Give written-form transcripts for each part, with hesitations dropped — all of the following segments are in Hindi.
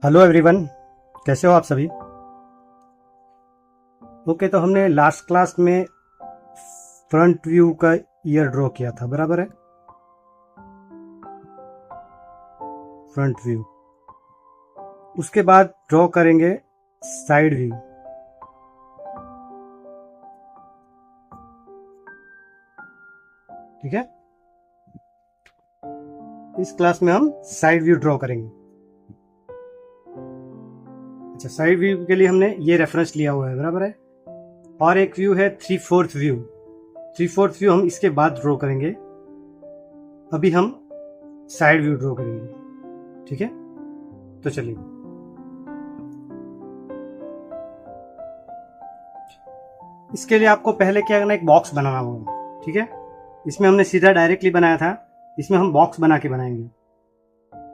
हेलो एवरीवन, कैसे हो आप सभी। ओके, तो हमने लास्ट क्लास में फ्रंट व्यू का ईयर ड्रॉ किया था, बराबर है। फ्रंट व्यू, उसके बाद ड्रॉ करेंगे साइड व्यू। ठीक है, इस क्लास में हम साइड व्यू ड्रॉ करेंगे। अच्छा, साइड व्यू के लिए हमने ये रेफरेंस लिया हुआ है, बराबर है। और एक व्यू है 3/4 व्यू। 3/4 व्यू हम इसके बाद ड्रॉ करेंगे। अभी हम साइड व्यू ड्रॉ करेंगे। ठीक है, तो चलिए। इसके लिए आपको पहले क्या करना है, एक बॉक्स बनाना होगा। ठीक है, इसमें हमने सीधा डायरेक्टली बनाया था, इसमें हम बॉक्स बना के बनाएंगे।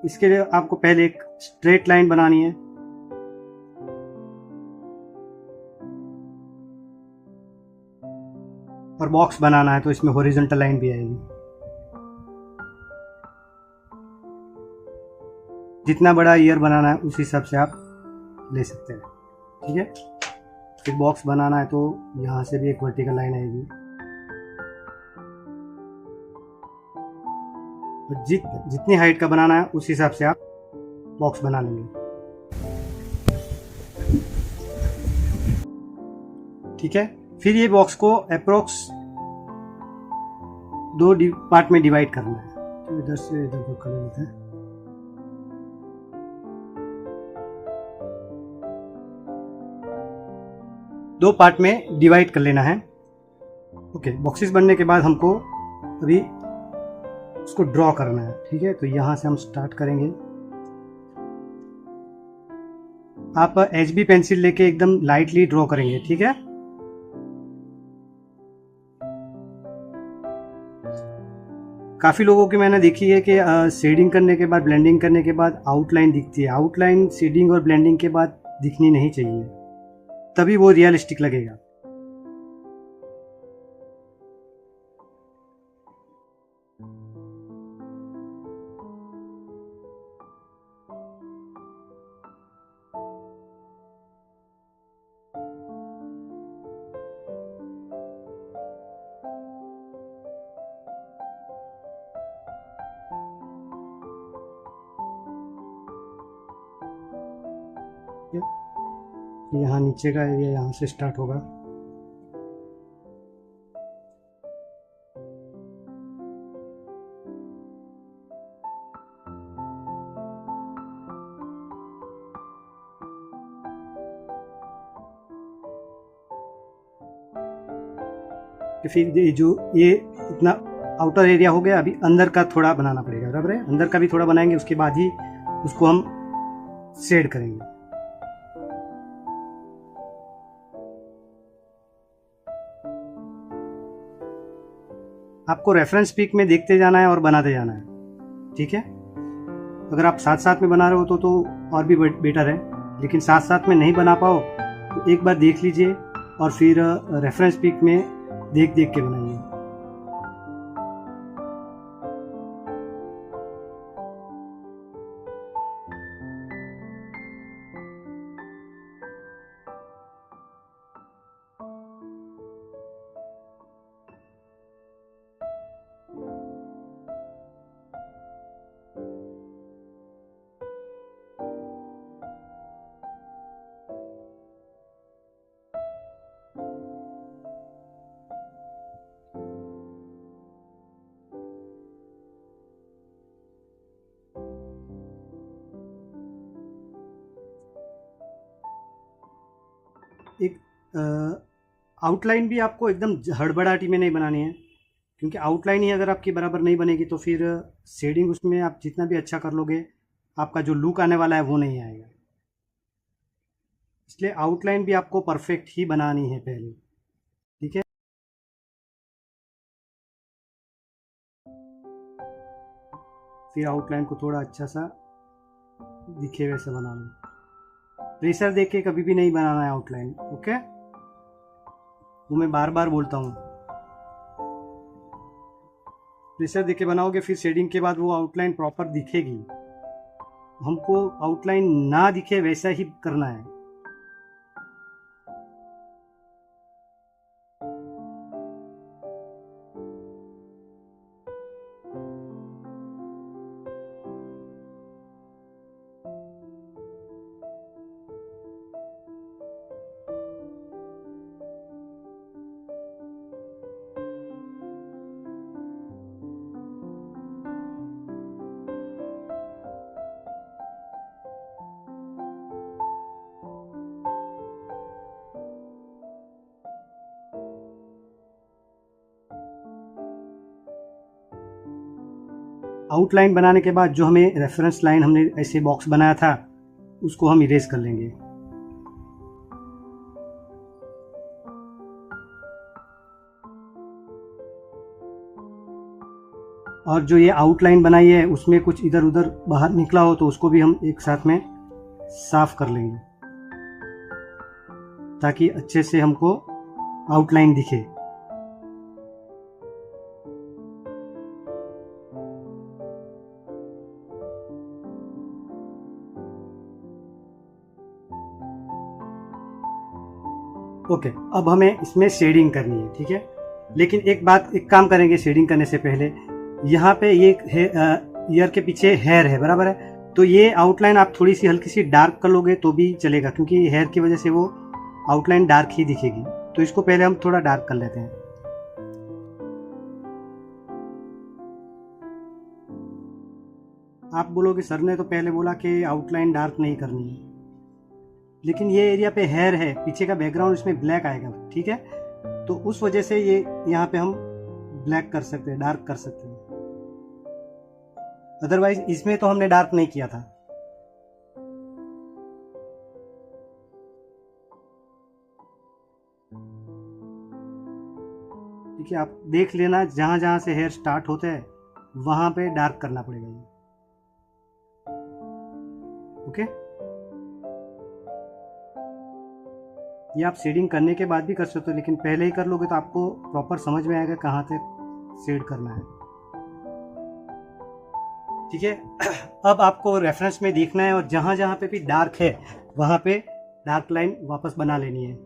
इसके लिए आपको पहले एक स्ट्रेट लाइन बनानी है। और बॉक्स बनाना है तो इसमें हॉरिजॉन्टल लाइन भी आएगी। जितना बड़ा ईयर बनाना है उस हिसाब से आप ले सकते हैं। ठीक है, फिर बॉक्स बनाना है तो यहां से भी एक वर्टिकल लाइन आएगी। जितनी हाइट का बनाना है उस हिसाब से आप बॉक्स बना लेंगे। ठीक है, फिर ये बॉक्स को अप्रोक्स 2 पार्ट में डिवाइड करना है। तो इधर से इधर को कर लेते हैं। दो पार्ट में डिवाइड कर लेना है। ओके, बॉक्सेस बनने के बाद हमको अभी उसको ड्रॉ करना है। ठीक है, तो यहां से हम स्टार्ट करेंगे। आप HB पेंसिल लेके एकदम लाइटली ड्रॉ करेंगे। ठीक है, काफी लोगों की मैंने देखी है कि शेडिंग करने के बाद, ब्लेंडिंग करने के बाद आउटलाइन दिखती है। आउटलाइन शेडिंग और ब्लेंडिंग के बाद दिखनी नहीं चाहिए, तभी वो रियलिस्टिक लगेगा। यहाँ नीचे का एरिया यहाँ से स्टार्ट होगा। फिर ये इतना आउटर एरिया हो गया। अभी अंदर का थोड़ा बनाना पड़ेगा, बराबर है। अंदर का भी थोड़ा बनाएंगे, उसके बाद ही उसको हम शेड करेंगे। आपको रेफरेंस पिक में देखते जाना है और बनाते जाना है। ठीक है, अगर आप साथ साथ में बना रहे हो तो और भी बेटर है, लेकिन साथ साथ में नहीं बना पाओ तो एक बार देख लीजिए और फिर रेफरेंस पिक में देख देख के बनाइए। एक आउटलाइन भी आपको एकदम हड़बड़ाहटी में नहीं बनानी है, क्योंकि आउटलाइन ही अगर आपकी बराबर नहीं बनेगी तो फिर शेडिंग उसमें आप जितना भी अच्छा कर लोगे, आपका जो लुक आने वाला है वो नहीं आएगा। इसलिए आउटलाइन भी आपको परफेक्ट ही बनानी है पहले। ठीक है, फिर आउटलाइन को थोड़ा अच्छा सा दिखे वैसे बनाना। प्रेशर देख के कभी भी नहीं बनाना है आउटलाइन। ओके, वो मैं बार बार बोलता हूँ। प्रेशर देख के बनाओगे, फिर शेडिंग के बाद वो आउटलाइन प्रॉपर दिखेगी। हमको आउटलाइन ना दिखे वैसा ही करना है। आउटलाइन बनाने के बाद जो हमें रेफरेंस लाइन हमने ऐसे बॉक्स बनाया था उसको हम इरेज कर लेंगे। और जो ये आउटलाइन बनाई है उसमें कुछ इधर उधर बाहर निकला हो तो उसको भी हम एक साथ में साफ कर लेंगे ताकि अच्छे से हमको आउटलाइन दिखे। ओके, अब हमें इसमें शेडिंग करनी है, ठीक है। लेकिन एक काम करेंगे शेडिंग करने से पहले। यहाँ पे ये ईयर के पीछे हेयर है, बराबर है, तो ये आउटलाइन आप थोड़ी सी हल्की सी डार्क कर लोगे तो भी चलेगा, क्योंकि हेयर की वजह से वो आउटलाइन डार्क ही दिखेगी। तो इसको पहले हम थोड़ा डार्क कर लेते हैं। आप बोलोगे सर ने तो पहले बोला कि आउटलाइन डार्क नहीं करनी है, लेकिन ये एरिया पे हेयर है, पीछे का बैकग्राउंड इसमें ब्लैक आएगा, ठीक है। तो उस वजह से ये यहाँ पे हम ब्लैक कर सकते हैं, डार्क कर सकते हैं। अदरवाइज इसमें तो हमने डार्क नहीं किया था। ठीक है, आप देख लेना जहां जहां से हेयर स्टार्ट होते हैं वहां पे डार्क करना पड़ेगा ये। ओके, ये आप शेडिंग करने के बाद भी कर सकते हो, लेकिन पहले ही कर लोगे तो आपको प्रॉपर समझ में आएगा कहाँ तक शेड करना है। ठीक है, अब आपको रेफरेंस में देखना है और जहां जहां पे भी डार्क है वहां पे डार्क लाइन वापस बना लेनी है।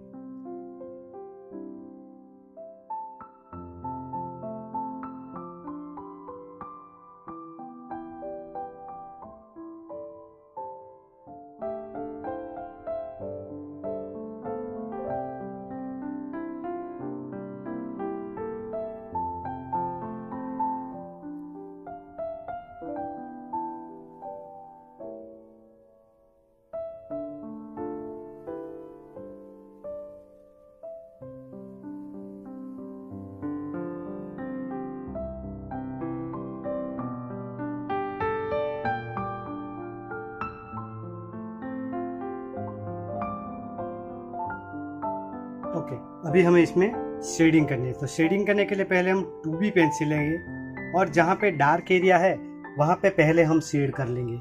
ओके, अभी हमें इसमें शेडिंग करनी है। तो शेडिंग करने के लिए पहले हम 2B पेंसिल लेंगे और जहाँ पे डार्क एरिया है वहाँ पे पहले हम शेड कर लेंगे।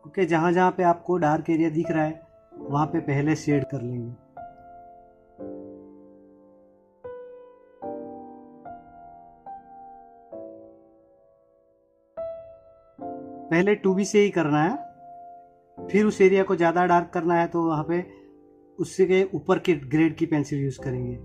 ओके, जहाँ जहाँ पे आपको डार्क एरिया दिख रहा है वहाँ पे पहले शेड कर लेंगे। पहले 2B से ही करना है, फिर उस एरिया को ज़्यादा डार्क करना है तो वहाँ पे उससे के ऊपर के ग्रेड की पेंसिल यूज करेंगे।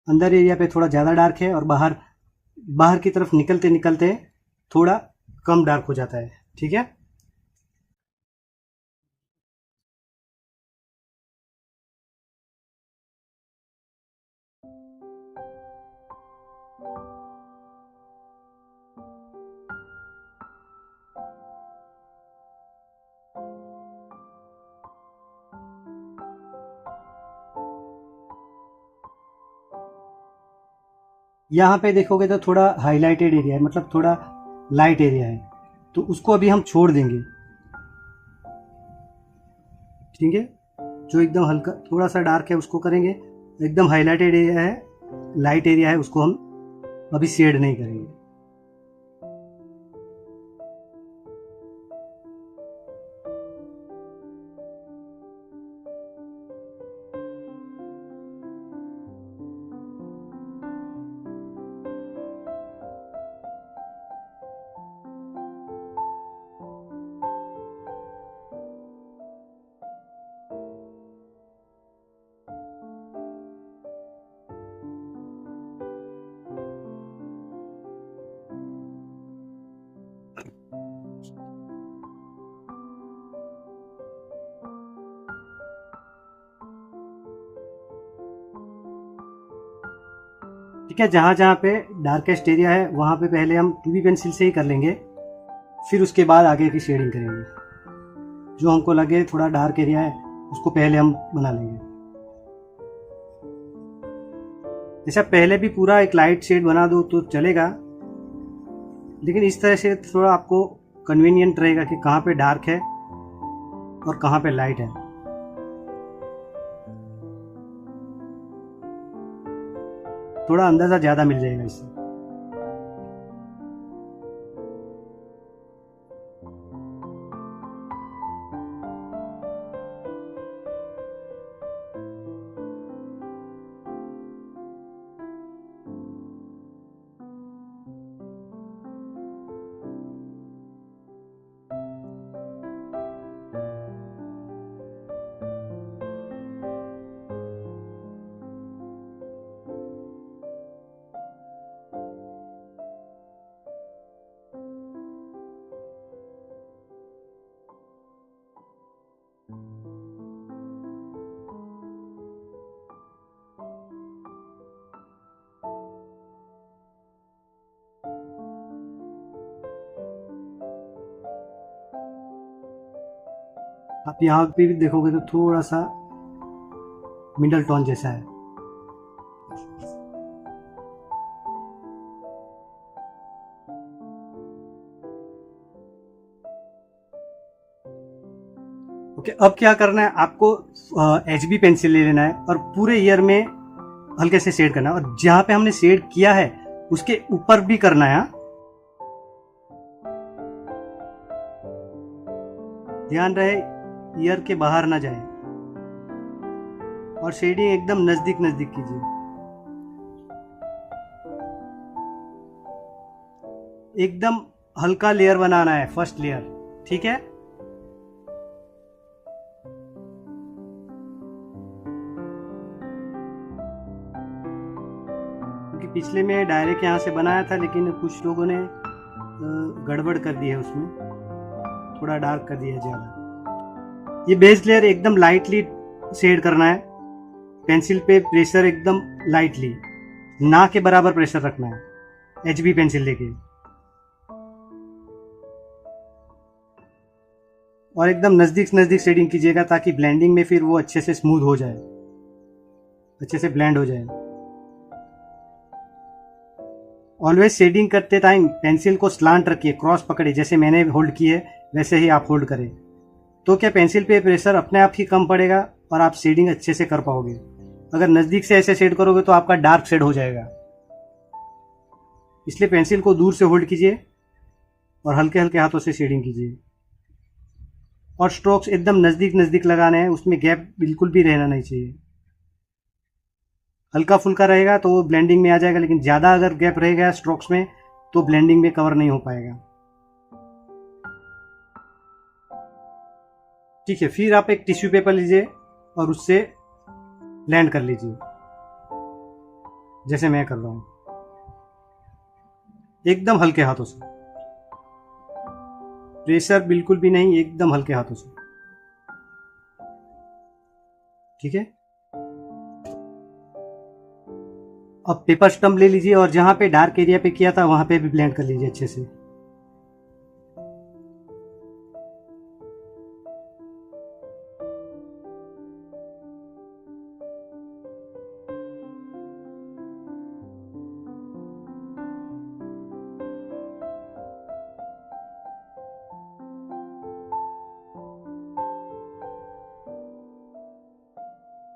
अंदर एरिया पे थोड़ा ज़्यादा डार्क है और बाहर बाहर की तरफ निकलते निकलते थोड़ा कम डार्क हो जाता है। ठीक है, यहाँ पे देखोगे तो थोड़ा हाईलाइटेड एरिया है, मतलब थोड़ा लाइट एरिया है, तो उसको अभी हम छोड़ देंगे। ठीक है, जो एकदम हल्का थोड़ा सा डार्क है उसको करेंगे, एकदम हाईलाइटेड एरिया है, लाइट एरिया है, उसको हम अभी शेड नहीं करेंगे। ठीक है, जहाँ जहाँ पे डार्केस्ट एरिया है वहाँ पे पहले हम 2B पेंसिल से ही कर लेंगे, फिर उसके बाद आगे की शेडिंग करेंगे। जो हमको लगे थोड़ा डार्क एरिया है उसको पहले हम बना लेंगे। जैसे पहले भी पूरा एक लाइट शेड बना दो तो चलेगा, लेकिन इस तरह से थोड़ा आपको कन्वीनियंट रहेगा कि कहाँ पे डार्क है और कहाँ पे लाइट है। थोड़ा अंदाजा ज़्यादा मिल जाएगा इससे। आप यहाँ पे भी देखोगे तो थोड़ा सा मिडल टोन जैसा है। ओके, अब क्या करना है आपको, HB पेंसिल ले लेना है और पूरे ईयर में हल्के से शेड करना है, और जहां पे हमने शेड किया है उसके ऊपर भी करना है। ध्यान रहे ईयर के बाहर ना जाए, और शेडिंग एकदम नजदीक नजदीक कीजिए। एकदम हल्का लेयर बनाना है, फर्स्ट लेयर, ठीक है। क्योंकि पिछले में डायरेक्ट यहां से बनाया था, लेकिन कुछ लोगों ने गड़बड़ कर दी है, उसमें थोड़ा डार्क कर दिया ज्यादा। ये बेस लेयर एकदम लाइटली शेड करना है। पेंसिल पे प्रेशर एकदम लाइटली, ना के बराबर प्रेशर रखना है HB पेंसिल लेके, और एकदम नजदीक नजदीक शेडिंग कीजिएगा ताकि ब्लेंडिंग में फिर वो अच्छे से स्मूथ हो जाए, अच्छे से ब्लेंड हो जाए। ऑलवेज शेडिंग करते टाइम पेंसिल को स्लांट रखिए, क्रॉस पकड़े, जैसे मैंने होल्ड की है वैसे ही आप होल्ड करें। तो क्या पेंसिल पे प्रेशर अपने आप ही कम पड़ेगा और आप शेडिंग अच्छे से कर पाओगे। अगर नजदीक से ऐसे शेड करोगे तो आपका डार्क शेड हो जाएगा। इसलिए पेंसिल को दूर से होल्ड कीजिए और हल्के हल्के हाथों से शेडिंग कीजिए, और स्ट्रोक्स एकदम नजदीक नजदीक लगाने हैं, उसमें गैप बिल्कुल भी रहना नहीं चाहिए। हल्का फुल्का रहेगा तो वो ब्लेंडिंग में आ जाएगा, लेकिन ज्यादा अगर गैप रहेगा स्ट्रोक्स में तो ब्लेंडिंग में कवर नहीं हो पाएगा। ठीक है, फिर आप एक टिश्यू पेपर लीजिए और उससे ब्लेंड कर लीजिए, जैसे मैं कर रहा हूं, एकदम हल्के हाथों से, प्रेशर बिल्कुल भी नहीं, एकदम हल्के हाथों से, ठीक है। अब पेपर स्टम्प ले लीजिए और जहां पे डार्क एरिया पे किया था वहां पे भी ब्लेंड कर लीजिए अच्छे से।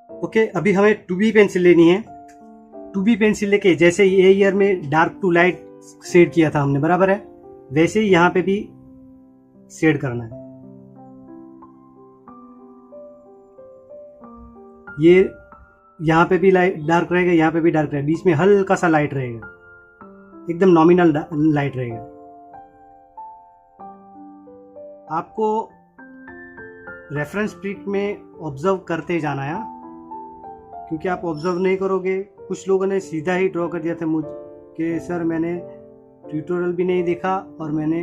ओके, अभी हमें 2B पेंसिल लेनी है। 2B पेंसिल लेके जैसे ये ईयर में डार्क टू लाइट शेड किया था हमने, बराबर है, वैसे ही यहां पे भी शेड करना है। ये यहां पे भी लाइट डार्क रहेगा, यहां पे भी डार्क रहेगा, बीच में हल्का सा लाइट रहेगा, एकदम नॉमिनल लाइट रहेगा। आपको रेफरेंस प्रिंट में ऑब्जर्व करते जाना है, क्योंकि आप ऑब्जर्व नहीं करोगे। कुछ लोगों ने सीधा ही ड्रॉ कर दिया था मुझ के, सर मैंने ट्यूटोरियल भी नहीं देखा और मैंने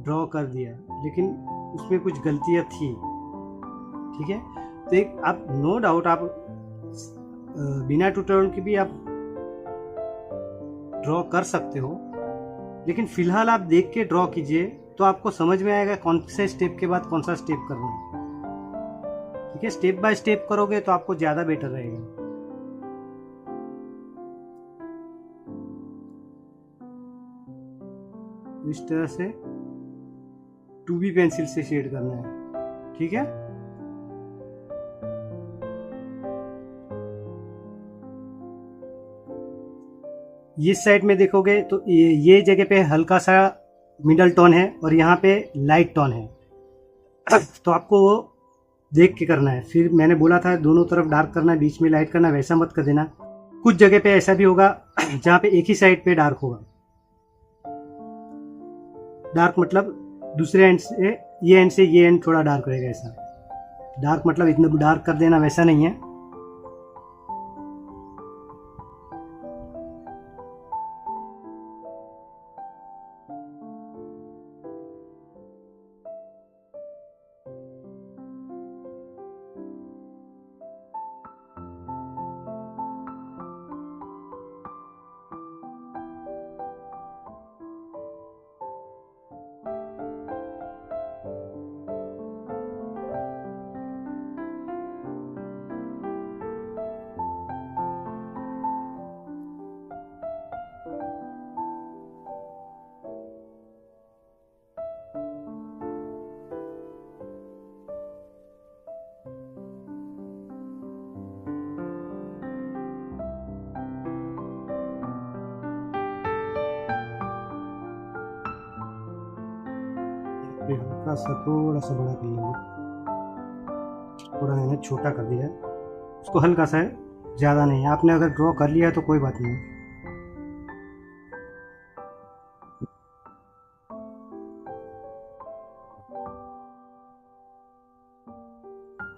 ड्रॉ कर दिया, लेकिन उसमें कुछ गलतियां थी, ठीक है। तो एक आप नो डाउट आप बिना ट्यूटोरियल के भी आप ड्रॉ कर सकते हो, लेकिन फिलहाल आप देख के ड्रॉ कीजिए तो आपको समझ में आएगा कौन से स्टेप के बाद कौन सा स्टेप करना है। ठीक है, स्टेप बाय स्टेप करोगे तो आपको ज़्यादा बेटर रहेगा। इस तरह से 2B पेंसिल से शेड करना है। ठीक है, इस साइड में देखोगे तो ये जगह पे हल्का सा मिडल टोन है और यहाँ पे लाइट टोन है, तो आपको वो देख के करना है। फिर मैंने बोला था दोनों तरफ डार्क करना है, बीच में लाइट करना है, वैसा मत कर देना। कुछ जगह पे ऐसा भी होगा जहाँ पे एक ही साइड पे डार्क होगा। डार्क मतलब दूसरे एंड से ये एंड थोड़ा डार्क रहेगा। ऐसा डार्क मतलब इतना डार्क कर देना वैसा नहीं है। हल्का सा थोड़ा सा बड़ा कर लेंगे, थोड़ा मैंने छोटा कर दिया है उसको, हल्का सा है, ज़्यादा नहीं है। आपने अगर ड्रॉ कर लिया है तो कोई बात नहीं है।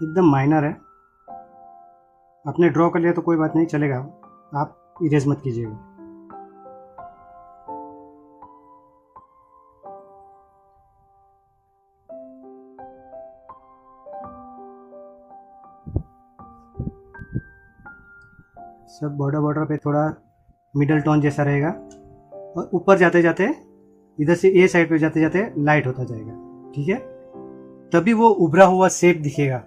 एकदम माइनर है, आपने ड्रॉ कर लिया तो कोई बात नहीं, चलेगा, आप इरेज मत कीजिएगा। सब बॉर्डर पे थोड़ा मिडल टोन जैसा रहेगा और ऊपर जाते जाते इधर से ए साइड पे जाते जाते लाइट होता जाएगा। ठीक है, तभी वो उभरा हुआ शेप दिखेगा।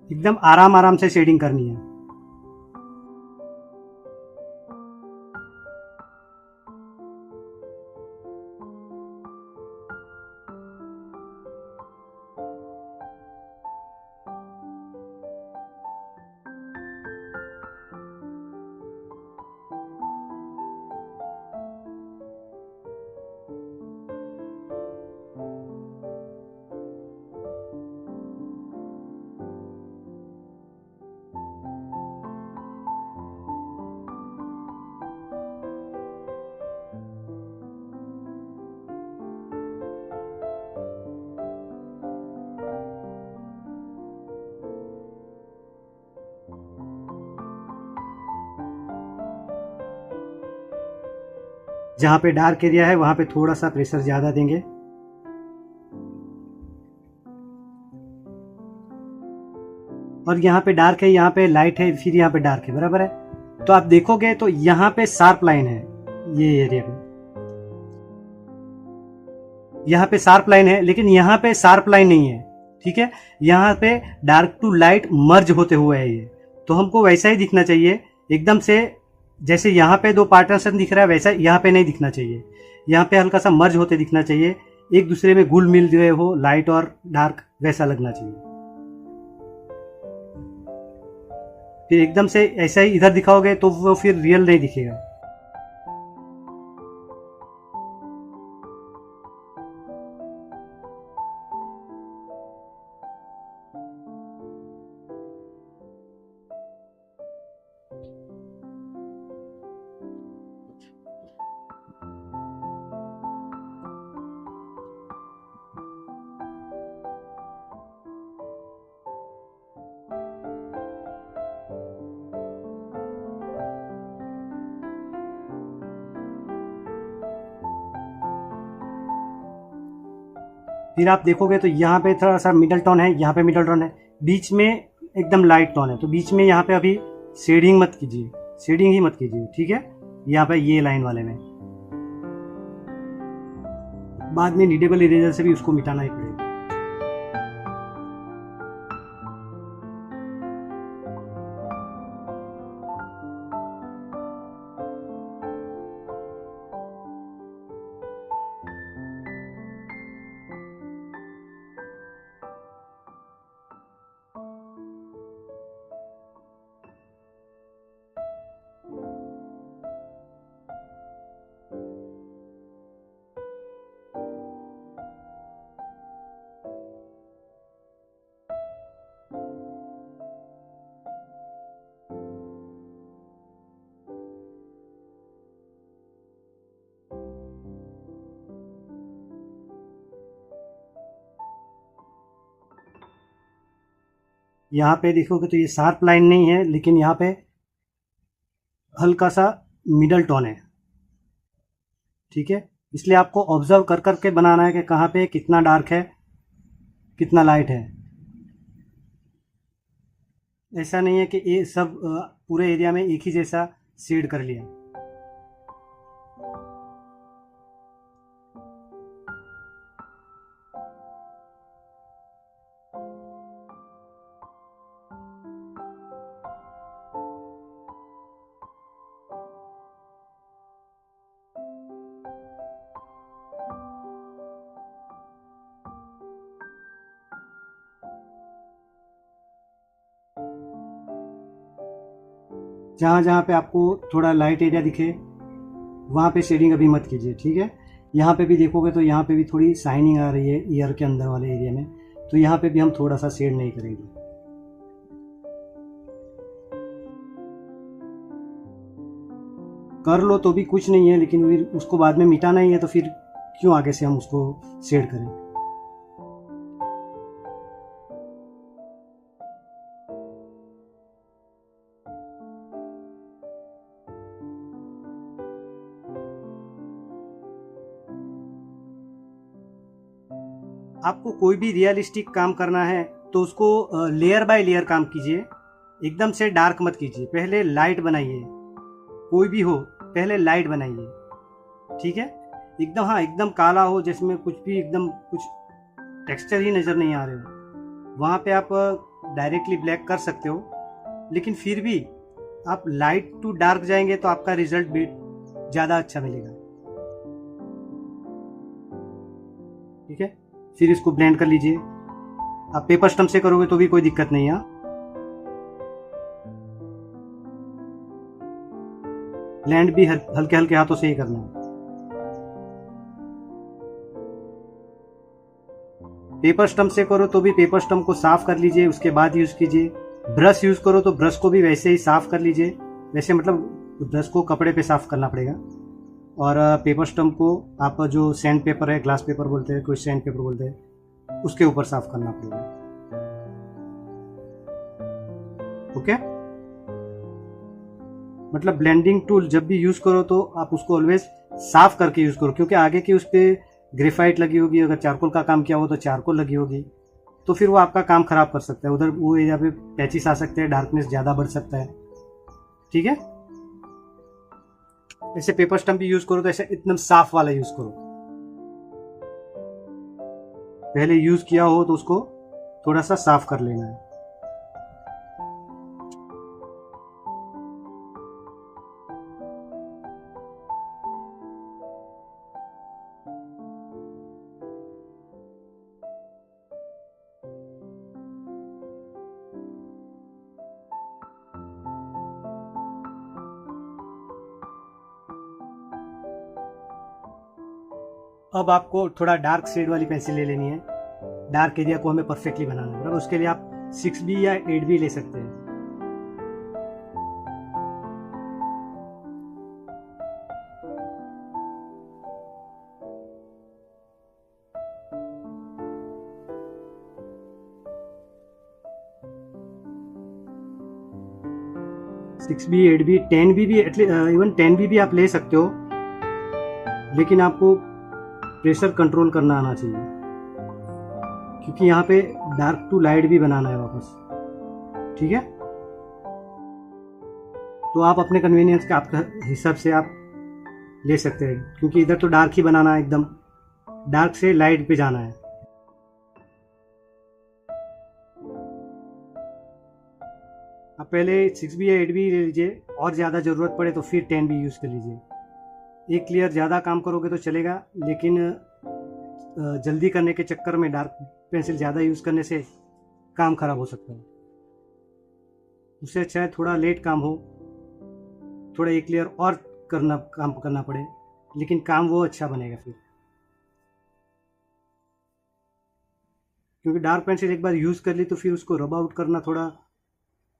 एकदम आराम आराम से शेडिंग करनी है। जहाँ पे डार्क एरिया है वहाँ पे थोड़ा सा प्रेशर ज़्यादा देंगे। और यहाँ पे डार्क है, यहाँ पे लाइट है, फिर यहाँ पे डार्क है, बराबर है। तो आप देखोगे तो यहाँ पे शार्प लाइन है, ये एरिया पे यहाँ पे शार्प लाइन है, लेकिन यहाँ पे शार्प लाइन नहीं है। ठीक है, यहाँ पे डार्क टू लाइट मर्ज होते हुए है ये, तो हमको वैसा ही दिखना चाहिए एकदम से। जैसे यहाँ पे दो पार्टीशन दिख रहा है वैसा यहाँ पे नहीं दिखना चाहिए, यहाँ पे हल्का सा मर्ज होते दिखना चाहिए, एक दूसरे में घुल मिल गए हो, लाइट और डार्क वैसा लगना चाहिए। फिर एकदम से ऐसा ही इधर दिखाओगे तो वो फिर रियल नहीं दिखेगा। फिर आप देखोगे तो यहाँ पे थोड़ा सा मिडल टोन है, यहाँ पे मिडल टोन है, बीच में एकदम लाइट टोन है। तो बीच में यहाँ पे अभी शेडिंग मत कीजिए, शेडिंग ही मत कीजिए, ठीक है। यहाँ पे ये लाइन वाले में बाद में नीडेबल इरेजर से भी उसको मिटाना ही पड़ेगा। यहाँ पे देखोगे तो ये शार्प लाइन नहीं है, लेकिन यहाँ पे हल्का सा मिडल टोन है, ठीक है। इसलिए आपको ऑब्जर्व कर करके बनाना है कि कहाँ पे कितना डार्क है, कितना लाइट है। ऐसा नहीं है कि ये सब पूरे एरिया में एक ही जैसा शेड कर लिया। जहाँ जहाँ पे आपको थोड़ा लाइट एरिया दिखे वहाँ पे शेडिंग अभी मत कीजिए, ठीक है। यहाँ पे भी देखोगे तो यहाँ पे भी थोड़ी शाइनिंग आ रही है ईयर के अंदर वाले एरिया में, तो यहाँ पे भी हम थोड़ा सा शेड नहीं करेंगे। कर लो तो भी कुछ नहीं है, लेकिन फिर उसको बाद में मिटाना ही है, तो फिर क्यों आगे से हम उसको शेड करें। आपको कोई भी रियलिस्टिक काम करना है तो उसको लेयर बाय लेयर काम कीजिए, एकदम से डार्क मत कीजिए। पहले लाइट बनाइए, कोई भी हो पहले लाइट बनाइए, ठीक है। एकदम, हाँ, एकदम काला हो जिसमें कुछ भी एकदम कुछ टेक्सचर ही नज़र नहीं आ रहे हो, वहाँ पे आप डायरेक्टली ब्लैक कर सकते हो। लेकिन फिर भी आप लाइट टू डार्क जाएंगे तो आपका रिजल्ट भी ज़्यादा अच्छा मिलेगा, ठीक है। फिर इसको ब्लेंड कर लीजिए। आप पेपर स्टम्प से करोगे तो भी कोई दिक्कत नहीं है। ब्लेंड भी हल्के हल्के हाथों से ही करना है। पेपर स्टम्प से करो तो भी पेपर स्टम्प को साफ कर लीजिए, उसके बाद यूज कीजिए। ब्रश यूज करो तो ब्रश को भी वैसे ही साफ कर लीजिए, वैसे मतलब ब्रश को कपड़े पे साफ करना पड़ेगा। और पेपर स्टम्प को आप जो सैंड पेपर है, ग्लास पेपर बोलते हैं, कोई सैंड पेपर बोलते हैं, उसके ऊपर साफ करना पड़ेगा, ओके। मतलब ब्लेंडिंग टूल जब भी यूज करो तो आप उसको ऑलवेज साफ करके यूज करो, क्योंकि आगे की उस पर ग्रेफाइट लगी होगी, अगर चारकोल का काम किया हो तो चारकोल लगी होगी, तो फिर वो आपका काम खराब कर सकता है। उधर वो एरिया पे पैचेस आ सकते हैं, डार्कनेस ज़्यादा बढ़ सकता है, ठीक है। ऐसे पेपर स्टम्प भी यूज करो तो ऐसे एकदम साफ वाला यूज करो। पहले यूज किया हो तो उसको थोड़ा सा साफ कर लेना है। अब आपको थोड़ा डार्क शेड वाली पेंसिल ले लेनी है। डार्क एरिया को हमें परफेक्टली बनाना है, बराबर। उसके लिए आप 6B या 8B ले सकते हैं। सिक्स बी 8B 10B भी, इवन 10B भी आप ले सकते हो, लेकिन आपको प्रेशर कंट्रोल करना आना चाहिए। क्योंकि यहाँ पे डार्क टू लाइट भी बनाना है वापस। ठीक है, तो आप अपने कन्वीनियंस के आपके हिसाब से आप ले सकते हैं, क्योंकि इधर तो डार्क ही बनाना है, एकदम डार्क से लाइट पे जाना है। आप पहले 6B या 8B ले लीजिए, और ज़्यादा ज़रूरत पड़े तो फिर 10B यूज़ कर लीजिए। एक लेयर ज़्यादा काम करोगे तो चलेगा, लेकिन जल्दी करने के चक्कर में डार्क पेंसिल ज़्यादा यूज़ करने से काम खराब हो सकता है। उससे अच्छा है थोड़ा लेट काम हो, थोड़ा एक लेयर और काम करना पड़े, लेकिन काम वो अच्छा बनेगा फिर। क्योंकि डार्क पेंसिल एक बार यूज़ कर ली तो फिर उसको रब आउट करना थोड़ा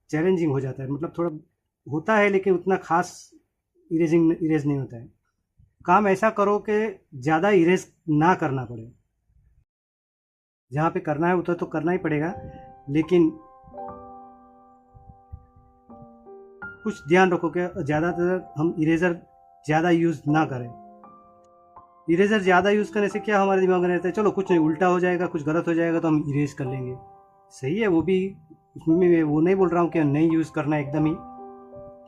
चैलेंजिंग हो जाता है। मतलब थोड़ा होता है, लेकिन उतना खास इरेज नहीं होता है। काम ऐसा करो कि ज़्यादा इरेज ना करना पड़े। जहाँ पे करना है उतना तो करना ही पड़ेगा, लेकिन कुछ ध्यान रखो कि ज़्यादातर हम इरेज़र ज़्यादा यूज़ ना करें। इरेज़र ज़्यादा यूज़ करने से क्या हमारे दिमाग में रहता है, चलो कुछ नहीं, उल्टा हो जाएगा, कुछ गलत हो जाएगा तो हम इरेज कर लेंगे। सही है वो भी, उसमें मैं वो नहीं बोल रहा हूँ कि नहीं यूज़ करना एकदम ही,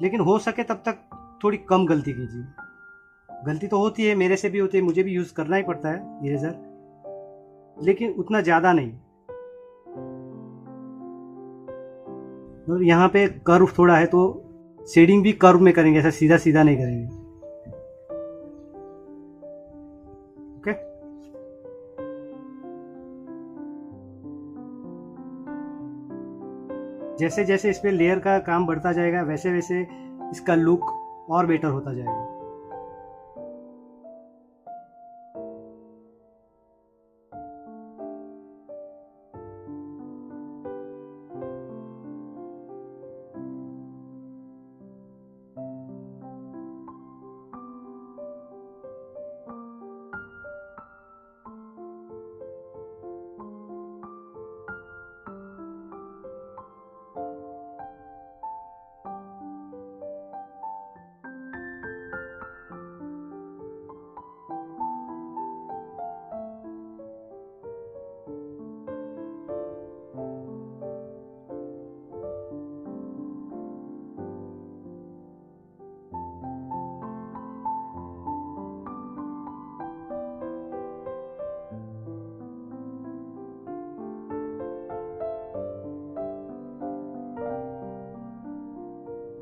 लेकिन हो सके तब तक थोड़ी कम गलती कीजिए। गलती तो होती है, मेरे से भी होती है, मुझे भी यूज़ करना ही पड़ता है इरेज़र, लेकिन उतना ज़्यादा नहीं। और यहाँ पे कर्व थोड़ा है तो शेडिंग भी कर्व में करेंगे, ऐसा सीधा सीधा नहीं करेंगे। ओके, जैसे जैसे इस पे लेयर का काम बढ़ता जाएगा वैसे वैसे इसका लुक और बेटर होता जाएगा।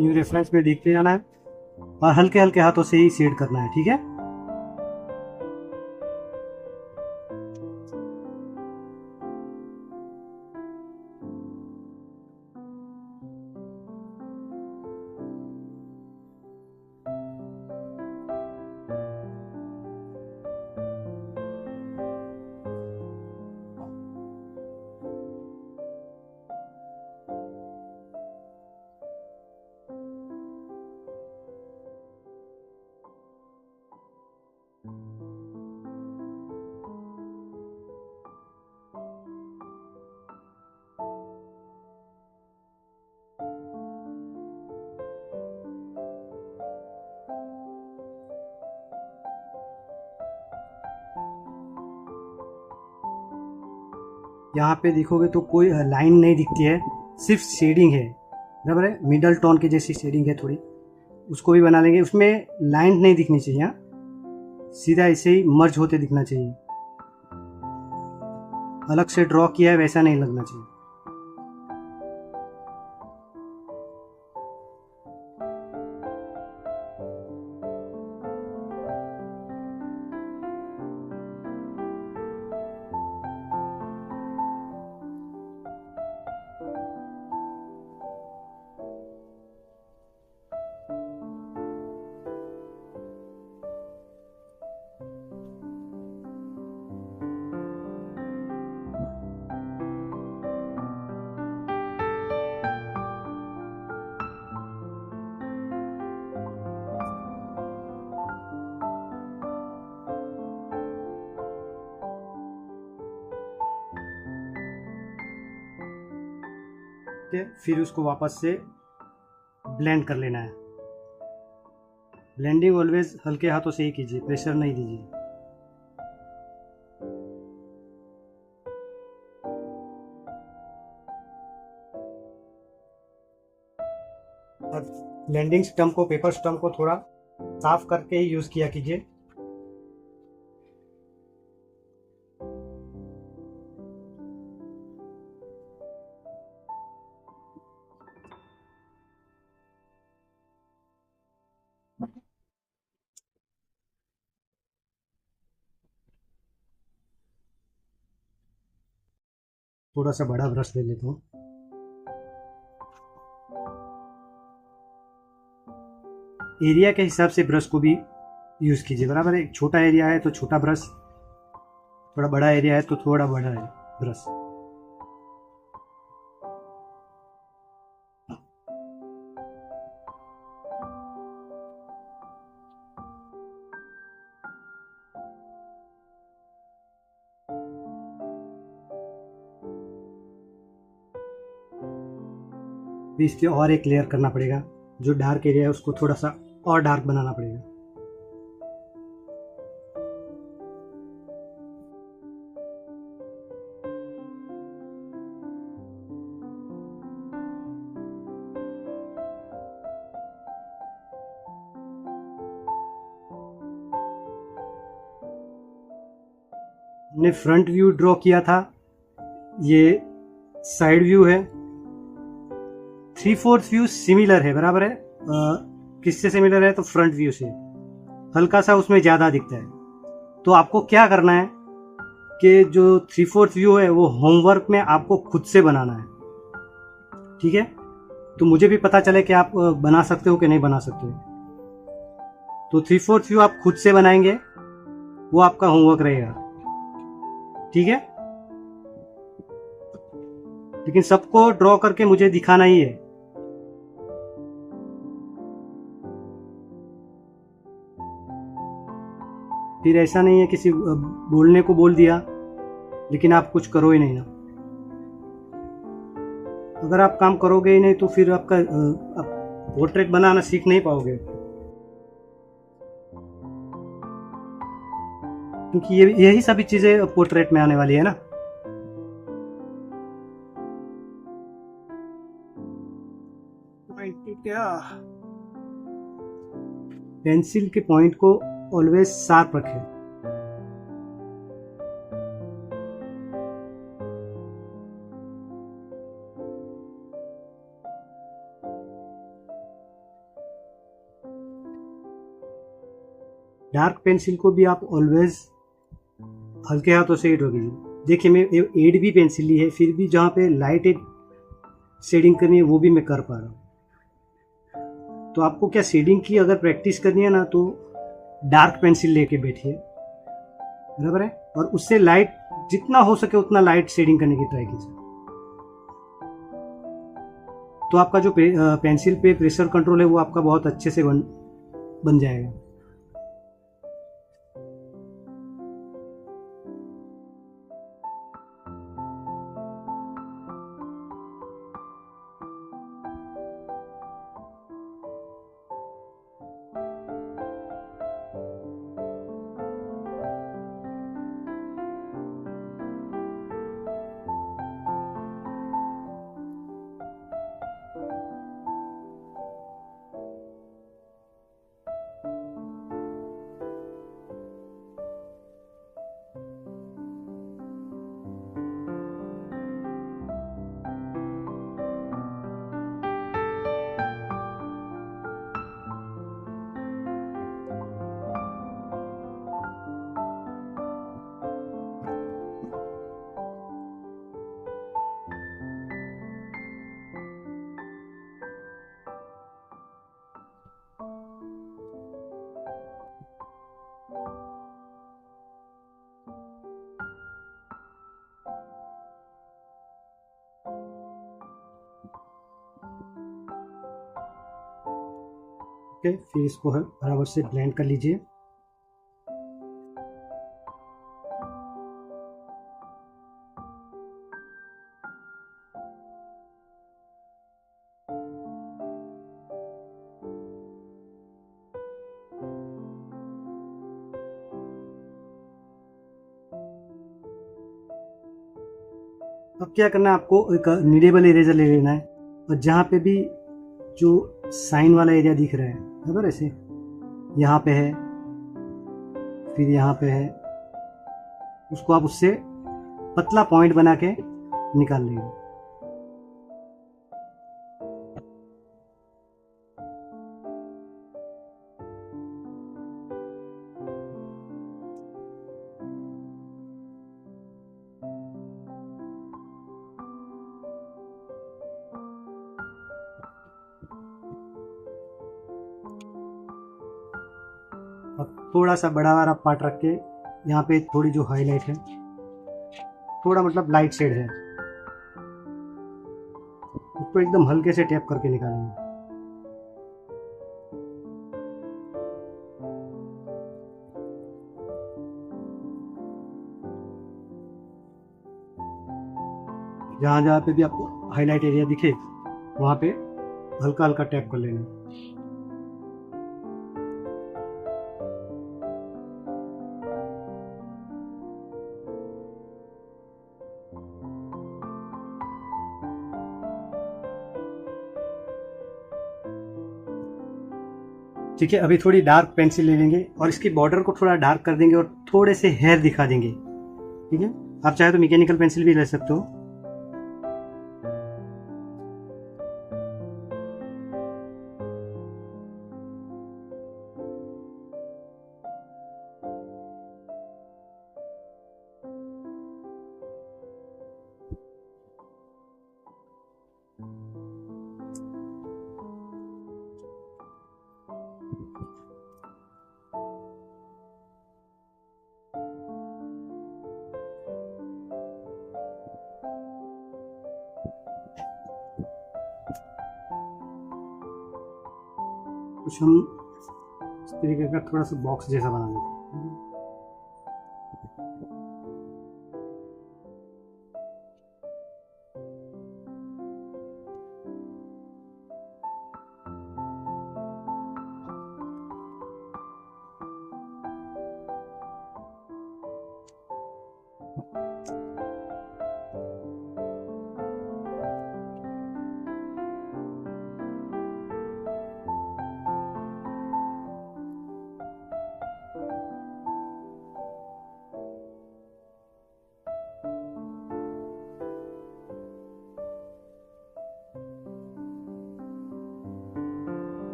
यूं रेफरेंस में देखते जाना है और हल्के हल्के हाथों से ही शेड करना है। ठीक है, यहाँ पे देखोगे तो कोई लाइन नहीं दिखती है, सिर्फ शेडिंग है। बराबर है, मिडल टोन के जैसी शेडिंग है थोड़ी, उसको भी बना लेंगे। उसमें लाइन नहीं दिखनी चाहिए, यहाँ सीधा ऐसे ही मर्ज होते दिखना चाहिए, अलग से ड्रॉ किया है वैसा नहीं लगना चाहिए। ठीक है, फिर उसको वापस से ब्लेंड कर लेना है। ब्लेंडिंग ऑलवेज हल्के हाथों से ही कीजिए, प्रेशर नहीं दीजिए। ब्लेंडिंग स्टम्प को, पेपर स्टम्प को थोड़ा साफ करके ही यूज किया कीजिए। थोड़ा सा बड़ा ब्रश ले लेता हूँ। एरिया के हिसाब से ब्रश को भी यूज कीजिए, बराबर है। छोटा एरिया है तो छोटा ब्रश, थोड़ा बड़ा एरिया है तो थोड़ा बड़ा है ब्रश। भी इस पे और एक लेयर करना पड़ेगा, जो डार्क एरिया है उसको थोड़ा सा और डार्क बनाना पड़ेगा। हमने फ्रंट व्यू ड्रॉ किया था, ये साइड व्यू है। 3/4 व्यू सिमिलर है, बराबर है। किससे सिमिलर है? तो फ्रंट व्यू से, हल्का सा उसमें ज्यादा दिखता है। तो आपको क्या करना है कि जो 3/4 व्यू है वो होमवर्क में आपको खुद से बनाना है, ठीक है। तो मुझे भी पता चले कि आप बना सकते हो कि नहीं बना सकते हो। तो 3/4 व्यू आप खुद से बनाएंगे, वो आपका होमवर्क रहेगा, ठीक है। लेकिन सबको ड्रॉ करके मुझे दिखाना ही है। फिर ऐसा नहीं है किसी बोलने को बोल दिया लेकिन आप कुछ करो ही नहीं ना। अगर आप काम करोगे ही नहीं तो फिर आपका आप पोर्ट्रेट बनाना सीख नहीं पाओगे, क्योंकि ये यही सभी चीजें पोर्ट्रेट में आने वाली है ना। क्या पेंसिल के पॉइंट को ऑलवेज शार्प रखें। डार्क पेंसिल को भी आप ऑलवेज हल्के हाथों से ही ड्रॉ कीजिए। देखिए मैं 8B पेंसिल ली है, फिर भी जहाँ पे लाइट शेडिंग करनी है वो भी मैं कर पा रहा हूँ। तो आपको क्या शेडिंग की अगर प्रैक्टिस करनी है ना तो डार्क पेंसिल लेके बैठिए, बराबर है। और उससे लाइट जितना हो सके उतना लाइट शेडिंग करने की ट्राई कीजिए। तो आपका जो पेंसिल पे प्रेशर कंट्रोल है वो आपका बहुत अच्छे से बन जाएगा। ओके, फिर इसको बराबर से ब्लेंड कर लीजिए। अब क्या करना है, आपको एक नीडेबल इरेजर ले लेना है और जहाँ पे भी जो साइन वाला एरिया दिख रहा है बराबर, ऐसे यहाँ पे है, फिर यहाँ पे है, उसको आप उससे पतला पॉइंट बना के निकाल लेंगे। और थोड़ा सा बड़ा वाला पार्ट रख के यहाँ पे थोड़ी जो हाईलाइट है, थोड़ा मतलब लाइट शेड है, उसको एकदम हल्के से टैप करके निकालेंगे। जहाँ जहाँ पे भी आपको हाईलाइट एरिया दिखे वहाँ पे हल्का हल्का टैप कर लेना। ठीक है, अभी थोड़ी डार्क पेंसिल ले लेंगे और इसकी बॉर्डर को थोड़ा डार्क कर देंगे और थोड़े से हेयर दिखा देंगे। ठीक है, आप चाहे तो मैकेनिकल पेंसिल भी ले सकते हो। कुछ हम इस तरीके का थोड़ा सा बॉक्स जैसा बना लेते हैं।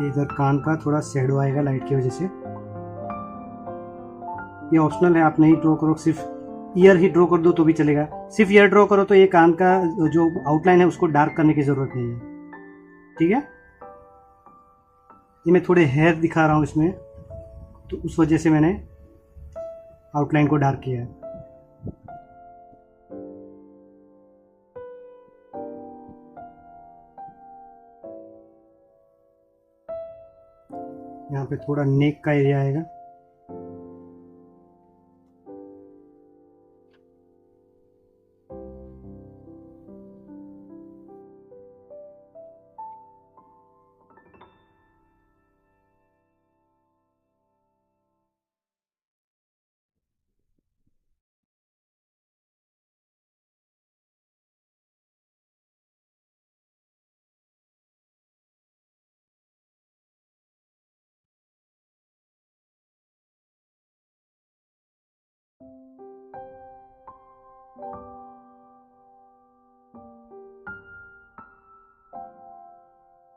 इधर कान का थोड़ा शेडो आएगा लाइट की वजह से। ये ऑप्शनल है, आप नहीं ड्रॉ करो, सिर्फ ईयर ही ड्रॉ कर दो तो भी चलेगा। सिर्फ ईयर ड्रॉ करो तो ये कान का जो आउटलाइन है उसको डार्क करने की जरूरत नहीं है। ठीक है, ये मैं थोड़े हेयर दिखा रहा हूँ इसमें, तो उस वजह से मैंने आउटलाइन को डार्क किया है। यहाँ पे थोड़ा नेक का एरिया आएगा।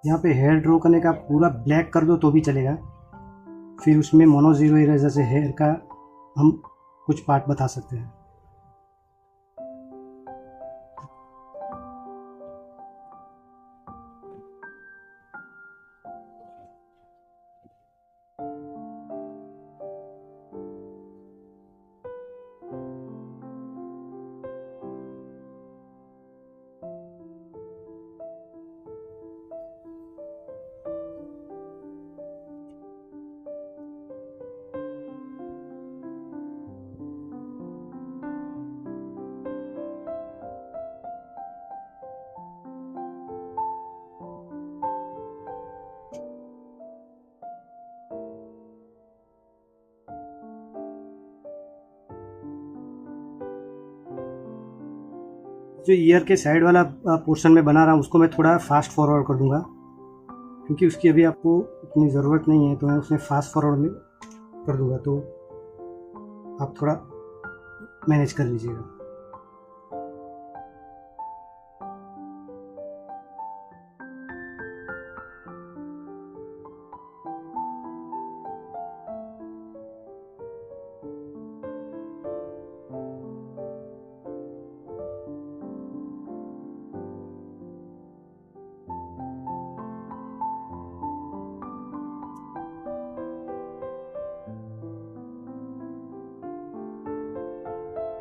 यहाँ पे हेयर ड्रॉ करने का पूरा ब्लैक कर दो तो भी चलेगा, फिर उसमें मोनो जीरो इरेजर से हेयर का हम कुछ पार्ट बता सकते हैं। जो ईयर के साइड वाला पोर्शन में बना रहा हूँ उसको मैं थोड़ा फास्ट फॉरवर्ड कर दूंगा, क्योंकि उसकी अभी आपको इतनी ज़रूरत नहीं है, तो मैं उसमें फास्ट फॉरवर्ड में कर दूंगा, तो आप थोड़ा मैनेज कर लीजिएगा।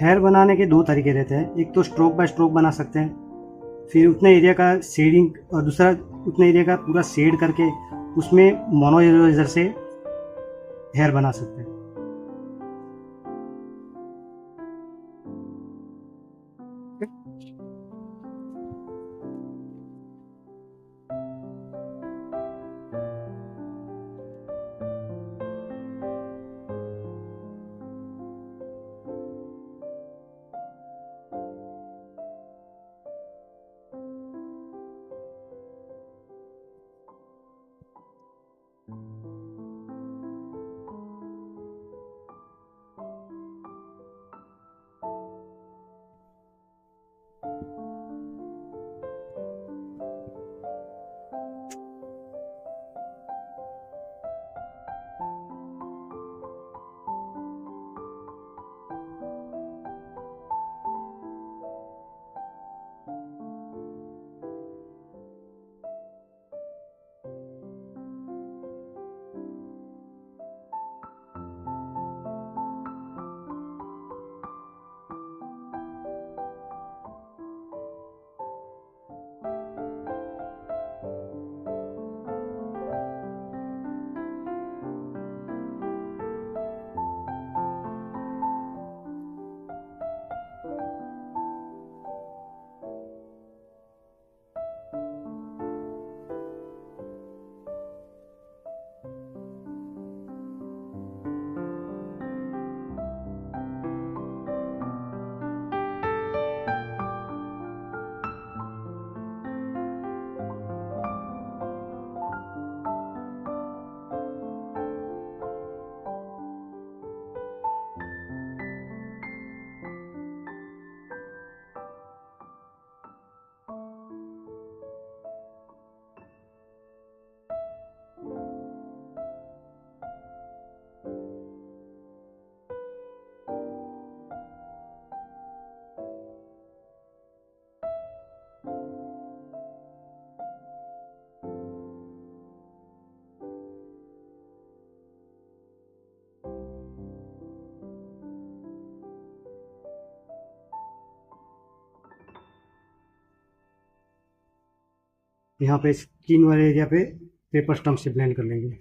हेयर बनाने के दो तरीके रहते हैं, एक तो स्ट्रोक बाय स्ट्रोक बना सकते हैं, फिर उतने एरिया का शेडिंग, और दूसरा उतने एरिया का पूरा शेड करके उसमें मोनो इरेजर से हेयर बना सकते हैं। यहाँ पे स्किन वाले एरिया पे पेपर स्टम्प से ब्लेंड कर लेंगे।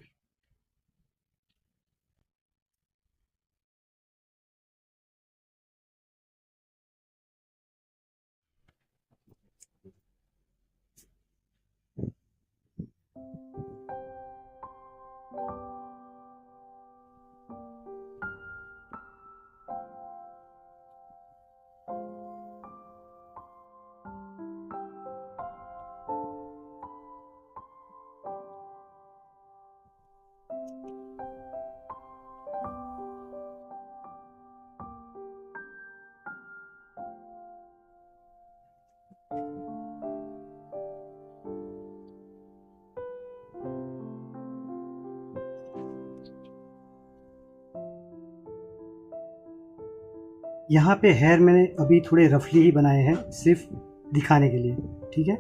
यहाँ पे हेयर मैंने अभी थोड़े रफली ही बनाए हैं, सिर्फ दिखाने के लिए, ठीक है।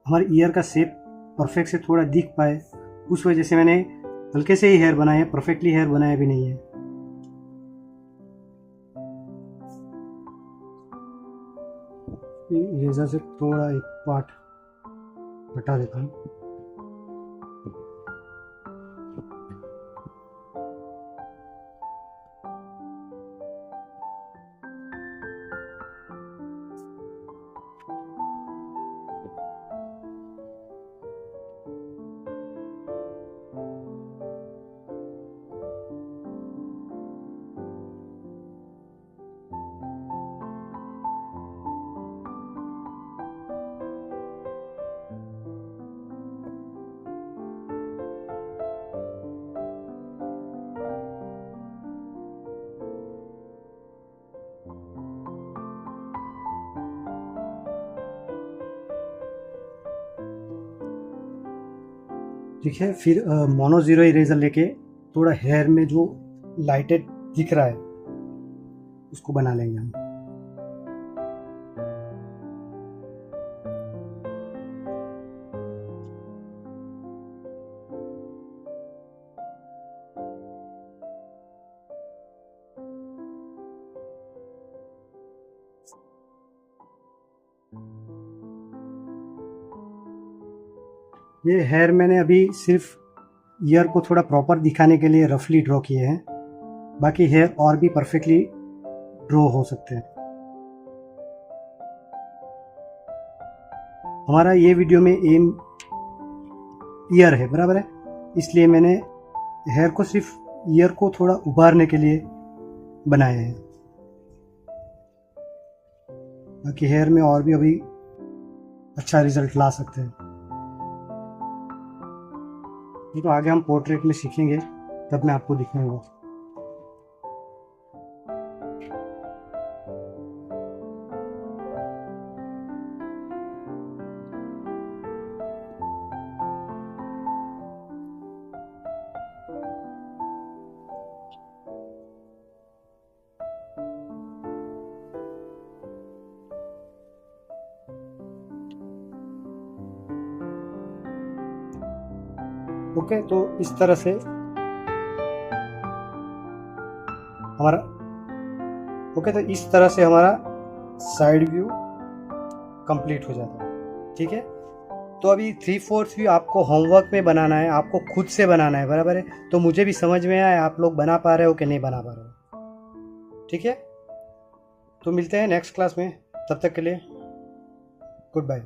हमारे ईयर का शेप परफेक्ट से थोड़ा दिख पाए उस वजह से मैंने हल्के से ही हेयर बनाए हैं, परफेक्टली हेयर बनाया भी नहीं है। इरेजर से थोड़ा एक पार्ट हटा देता हूँ। ठीक है। फिर मोनो ज़ीरो इरेजर लेके थोड़ा हेयर में जो लाइटेड दिख रहा है उसको बना लेंगे हम। ये हेयर मैंने अभी सिर्फ ईयर को थोड़ा प्रॉपर दिखाने के लिए रफली ड्रॉ किए हैं, बाकी हेयर और भी परफेक्टली ड्रॉ हो सकते हैं। हमारा ये वीडियो में एम ईयर है, बराबर है, इसलिए मैंने हेयर को सिर्फ ईयर को थोड़ा उभारने के लिए बनाए हैं, बाकी हेयर में और भी अभी अच्छा रिजल्ट ला सकते हैं। ये तो आगे हम पोर्ट्रेट में सीखेंगे, तब मैं आपको दिखाऊंगा। ओके, तो इस तरह से हमारा साइड व्यू कंप्लीट हो जाता है। ठीक है, तो अभी 3/4 व्यू आपको होमवर्क में बनाना है, आपको खुद से बनाना है, बराबर है। तो मुझे भी समझ में आया आप लोग बना पा रहे हो कि नहीं बना पा रहे हो। ठीक है, तो मिलते हैं नेक्स्ट क्लास में, तब तक के लिए गुड बाय।